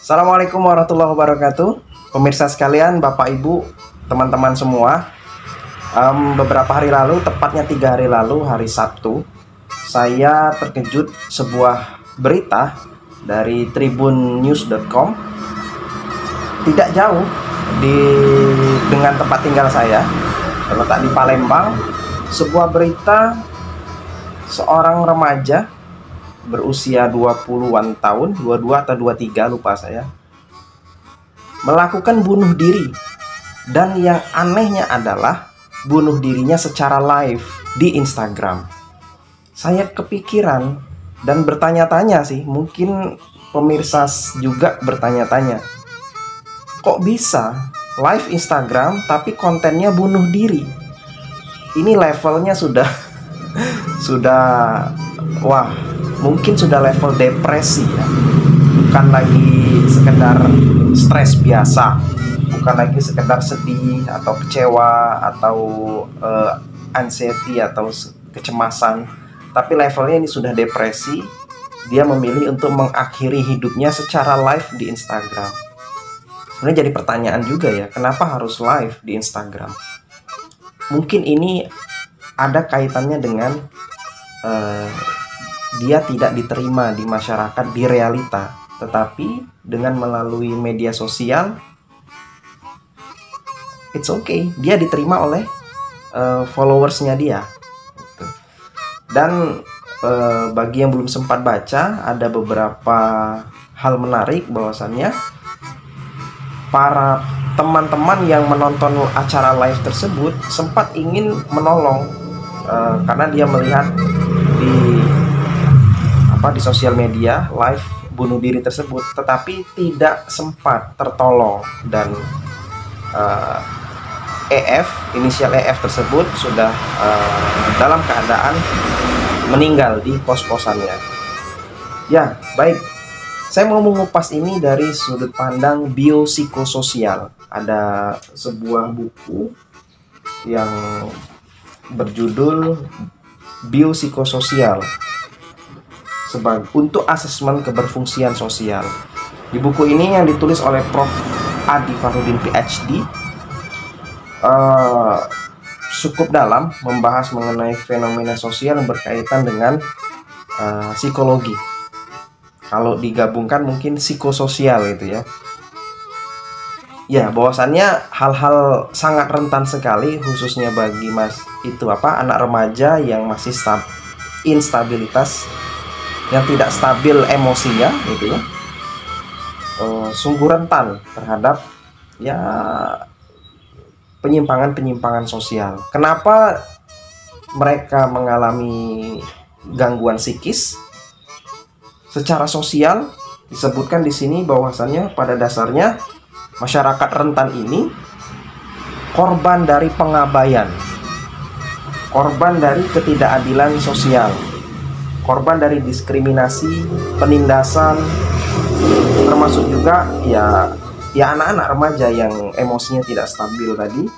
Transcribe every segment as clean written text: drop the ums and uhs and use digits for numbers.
Assalamualaikum warahmatullahi wabarakatuh. Pemirsa sekalian, Bapak Ibu, teman-teman semua. Beberapa hari lalu, tepatnya 3 hari lalu, hari Sabtu, saya terkejut sebuah berita dari tribunnews.com. Tidak jauh dengan tempat tinggal saya, terletak di Palembang. Sebuah berita seorang remaja berusia 20-an tahun, 22 atau 23 lupa saya, melakukan bunuh diri. Dan yang anehnya adalah bunuh dirinya secara live di Instagram. Saya kepikiran dan bertanya-tanya sih, mungkin pemirsa juga bertanya-tanya, kok bisa live Instagram tapi kontennya bunuh diri? Ini levelnya sudah wah, mungkin sudah level depresi ya. Bukan lagi sekedar stres biasa, bukan lagi sekedar sedih atau kecewa atau anxiety atau kecemasan, tapi levelnya ini sudah depresi. Dia memilih untuk mengakhiri hidupnya secara live di Instagram. Sebenarnya jadi pertanyaan juga ya, kenapa harus live di Instagram? Mungkin ini ada kaitannya dengan dia tidak diterima di masyarakat, di realita, tetapi dengan melalui media sosial, it's okay, dia diterima oleh followersnya dia. Dan bagi yang belum sempat baca, ada beberapa hal menarik, bahwasannya para teman-teman yang menonton acara live tersebut sempat ingin menolong, karena dia melihat di sosial media live bunuh diri tersebut, tetapi tidak sempat tertolong. Dan inisial EF tersebut sudah dalam keadaan meninggal di kos-kosannya. Ya, baik. Saya mau mengupas ini dari sudut pandang biopsikososial. Ada sebuah buku yang berjudul Biopsikososial untuk asesmen keberfungsian sosial. Di buku ini yang ditulis oleh Prof. Adi Farudin PhD, cukup dalam membahas mengenai fenomena sosial yang berkaitan dengan psikologi. Kalau digabungkan mungkin psikososial gitu ya. Ya, bahwasannya hal-hal sangat rentan sekali, khususnya bagi anak remaja yang masih instabilitas, yang tidak stabil emosinya gitu ya. Sungguh rentan terhadap ya penyimpangan sosial. Kenapa mereka mengalami gangguan psikis? Secara sosial disebutkan di sini bahwasannya pada dasarnya masyarakat rentan ini korban dari pengabaian, korban dari ketidakadilan sosial, korban dari diskriminasi, penindasan, termasuk juga ya anak-anak remaja yang emosinya tidak stabil tadi,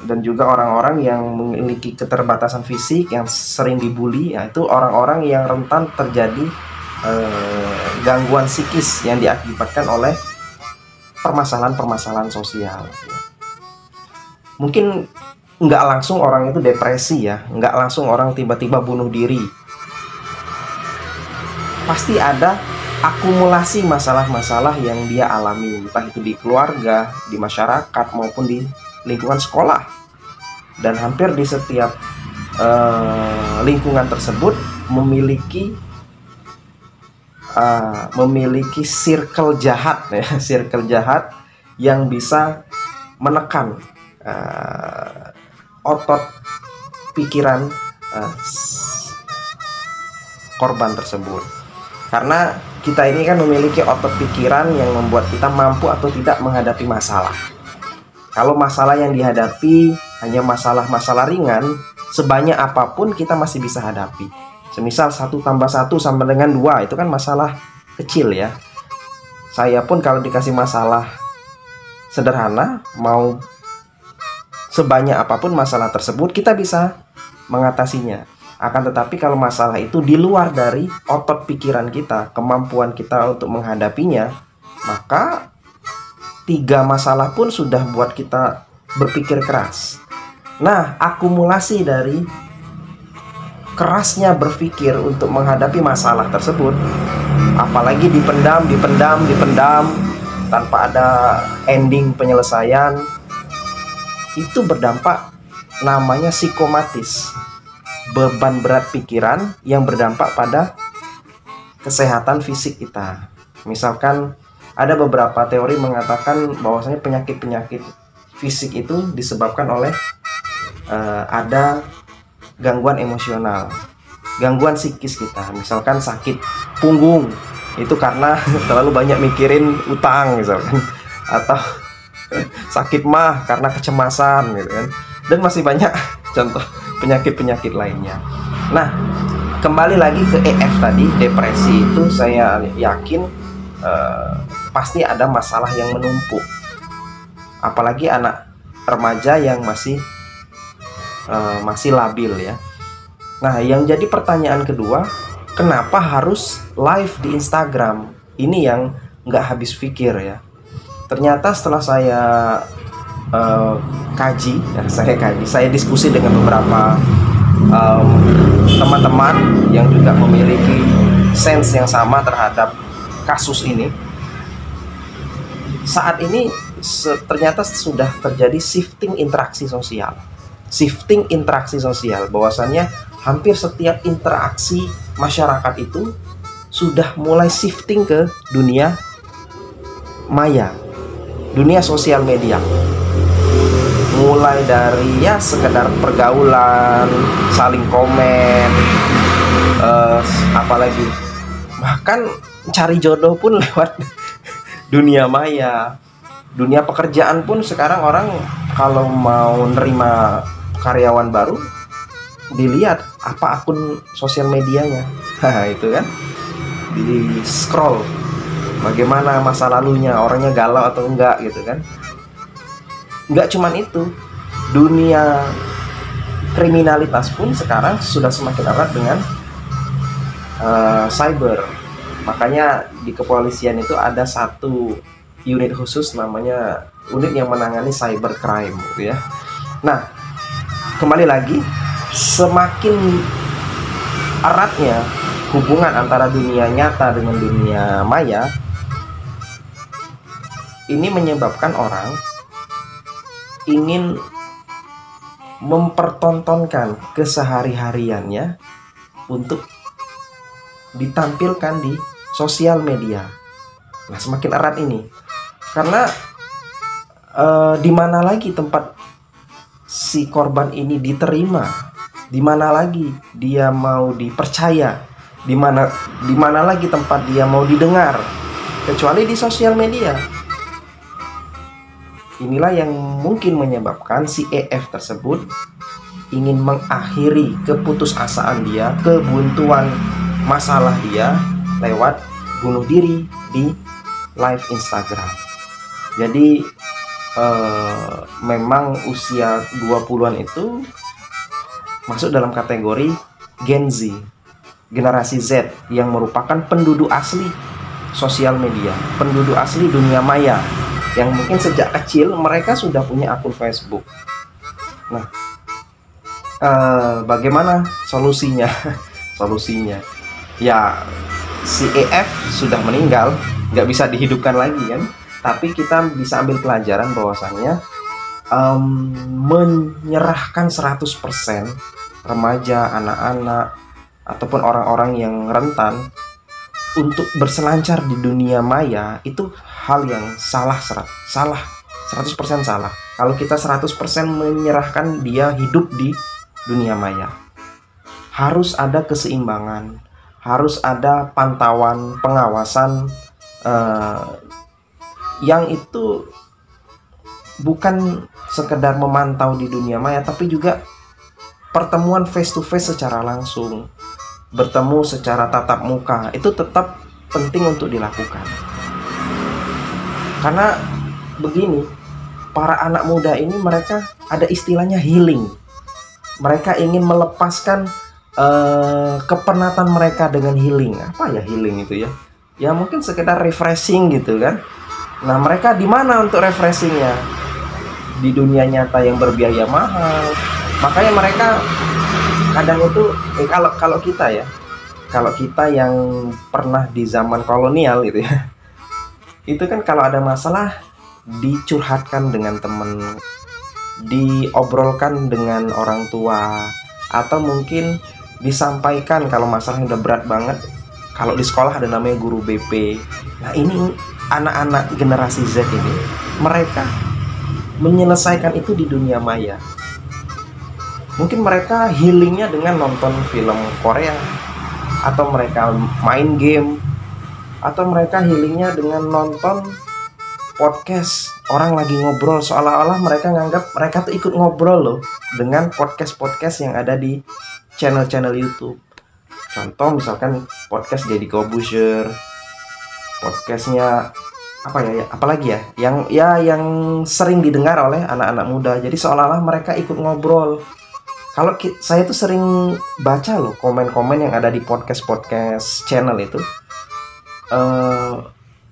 dan juga orang-orang yang memiliki keterbatasan fisik, yang sering dibully, ya itu orang-orang yang rentan terjadi gangguan psikis yang diakibatkan oleh permasalahan-permasalahan sosial. Mungkin nggak langsung orang itu depresi ya, nggak langsung orang tiba-tiba bunuh diri. Pasti ada akumulasi masalah-masalah yang dia alami, entah itu di keluarga, di masyarakat, maupun di lingkungan sekolah. Dan hampir di setiap lingkungan tersebut memiliki circle jahat ya, circle jahat yang bisa menekan otot pikiran korban tersebut. Karena kita ini kan memiliki otot pikiran yang membuat kita mampu atau tidak menghadapi masalah. Kalau masalah yang dihadapi hanya masalah-masalah ringan, sebanyak apapun kita masih bisa hadapi. Semisal 1 + 1 sama dengan 2, itu kan masalah kecil ya. Saya pun kalau dikasih masalah sederhana, mau sebanyak apapun masalah tersebut, kita bisa mengatasinya. Akan tetapi kalau masalah itu di luar dari otot pikiran kita, kemampuan kita untuk menghadapinya, maka 3 masalah pun sudah buat kita berpikir keras. Nah, akumulasi dari kerasnya berpikir untuk menghadapi masalah tersebut, apalagi dipendam tanpa ada ending penyelesaian, itu berdampak namanya psikomatis, beban berat pikiran yang berdampak pada kesehatan fisik kita. Misalkan ada beberapa teori mengatakan bahwasanya penyakit-penyakit fisik itu disebabkan oleh ada gangguan emosional, gangguan psikis kita. Misalkan sakit punggung itu karena terlalu banyak mikirin utang misalkan, atau sakit mah karena kecemasan gitu kan, dan masih banyak contoh penyakit-penyakit lainnya. Nah, kembali lagi ke EF tadi, depresi itu saya yakin pasti ada masalah yang menumpuk, apalagi anak remaja yang masih labil ya. Nah, yang jadi pertanyaan kedua, kenapa harus live di Instagram? Ini yang nggak habis pikir ya. Ternyata setelah saya saya diskusi dengan beberapa teman-teman yang juga memiliki sense yang sama terhadap kasus ini. Saat ini ternyata sudah terjadi shifting interaksi sosial. Bahwasannya hampir setiap interaksi masyarakat itu sudah mulai shifting ke dunia maya, dunia sosial media. Mulai dari ya sekedar pergaulan, saling komen, apalagi bahkan cari jodoh pun lewat dunia maya. Dunia pekerjaan pun sekarang orang kalau mau nerima karyawan baru, dilihat apa akun sosial medianya. Itu kan, di scroll bagaimana masa lalunya, orangnya galau atau enggak gitu kan. Enggak cuman itu, dunia kriminalitas pun sekarang sudah semakin erat dengan cyber. Makanya di kepolisian itu ada satu unit khusus, namanya unit yang menangani cybercrime gitu ya. Nah, kembali lagi, semakin eratnya hubungan antara dunia nyata dengan dunia maya, ini menyebabkan orang ingin mempertontonkan kesehari-hariannya untuk ditampilkan di sosial media. Nah, semakin erat ini karena di mana lagi tempat si korban ini diterima, di mana lagi dia mau dipercaya, di mana lagi tempat dia mau didengar kecuali di sosial media. Inilah yang mungkin menyebabkan si EF tersebut ingin mengakhiri keputusasaan dia, kebuntuan masalah dia lewat bunuh diri di live Instagram. Jadi memang usia 20-an itu masuk dalam kategori Gen Z, generasi Z, yang merupakan penduduk asli sosial media, penduduk asli dunia maya, yang mungkin sejak kecil mereka sudah punya akun Facebook. Nah, bagaimana solusinya? Solusinya ya, si EF sudah meninggal, nggak bisa dihidupkan lagi kan. Tapi kita bisa ambil pelajaran bahwasannya menyerahkan 100% remaja, anak-anak, ataupun orang-orang yang rentan untuk berselancar di dunia maya itu hal yang salah 100% salah. Kalau kita 100% menyerahkan dia hidup di dunia maya, harus ada keseimbangan, harus ada pantauan, pengawasan yang itu bukan sekedar memantau di dunia maya, tapi juga pertemuan face to face secara langsung, bertemu secara tatap muka, itu tetap penting untuk dilakukan. Karena begini, para anak muda ini mereka ada istilahnya healing. Mereka ingin melepaskan kepenatan mereka dengan healing. Apa ya healing itu ya? Ya mungkin sekedar refreshing gitu kan. Nah, mereka di mana untuk refreshingnya? Di dunia nyata yang berbiaya mahal. Makanya mereka kadang itu kalau kita ya, kalau kita yang pernah di zaman kolonial gitu ya, itu kan kalau ada masalah dicurhatkan dengan temen, diobrolkan dengan orang tua, atau mungkin disampaikan kalau masalahnya udah berat banget. Kalau di sekolah ada namanya guru BP. Nah, ini anak-anak generasi Z ini, mereka menyelesaikan itu di dunia maya. Mungkin mereka healingnya dengan nonton film Korea, atau mereka main game, atau mereka healingnya dengan nonton podcast orang lagi ngobrol, seolah-olah mereka nganggap mereka tuh ikut ngobrol loh dengan podcast-podcast yang ada di channel-channel YouTube. Contoh misalkan podcast Deddy Corbuzier, podcastnya apa ya, apalagi ya yang sering didengar oleh anak-anak muda. Jadi seolah-olah mereka ikut ngobrol. Kalau saya tuh sering baca loh komen-komen yang ada di podcast-podcast channel itu,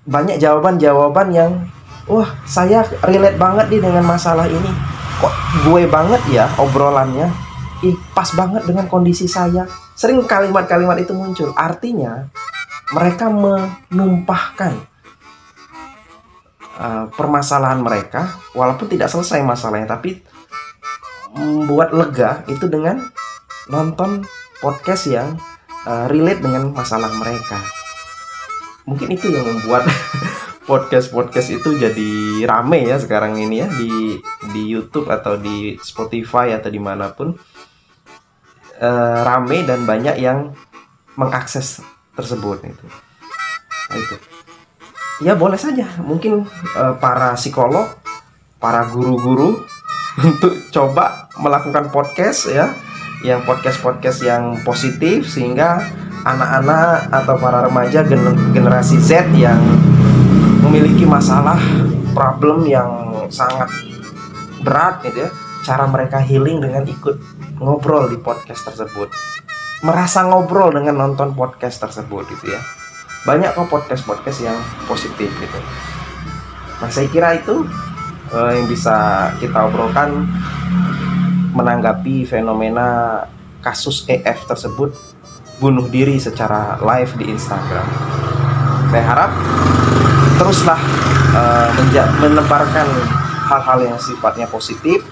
banyak jawaban-jawaban yang wah, saya relate banget nih dengan masalah ini. Kok gue banget ya obrolannya. Ih, pas banget dengan kondisi saya. Sering kalimat-kalimat itu muncul. Artinya mereka menumpahkan permasalahan mereka, walaupun tidak selesai masalahnya, tapi membuat lega itu dengan nonton podcast yang relate dengan masalah mereka. Mungkin itu yang membuat podcast itu jadi rame ya sekarang ini ya, di YouTube atau di Spotify atau dimanapun, rame dan banyak yang mengakses tersebut itu. Nah, itu ya boleh saja mungkin para psikolog, para guru-guru untuk coba melakukan podcast ya, yang podcast yang positif, sehingga anak-anak atau para remaja generasi Z yang memiliki masalah, problem yang sangat berat gitu ya, cara mereka healing dengan ikut ngobrol di podcast tersebut, merasa ngobrol dengan nonton podcast tersebut gitu ya. Banyak kok podcast yang positif gitu. Nah, saya kira itu yang bisa kita obrolkan menanggapi fenomena kasus EF tersebut bunuh diri secara live di Instagram. Saya harap teruslah menebarkan hal-hal yang sifatnya positif,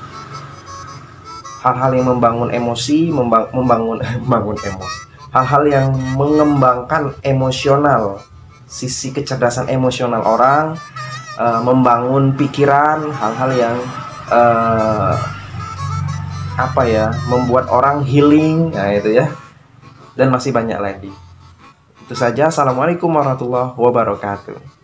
hal-hal yang membangun emosi, membangun emosi, hal-hal yang mengembangkan emosional, sisi kecerdasan emosional orang, membangun pikiran, hal-hal yang membuat orang healing, nah itu ya, dan masih banyak lagi. Itu saja. Assalamualaikum warahmatullahi wabarakatuh.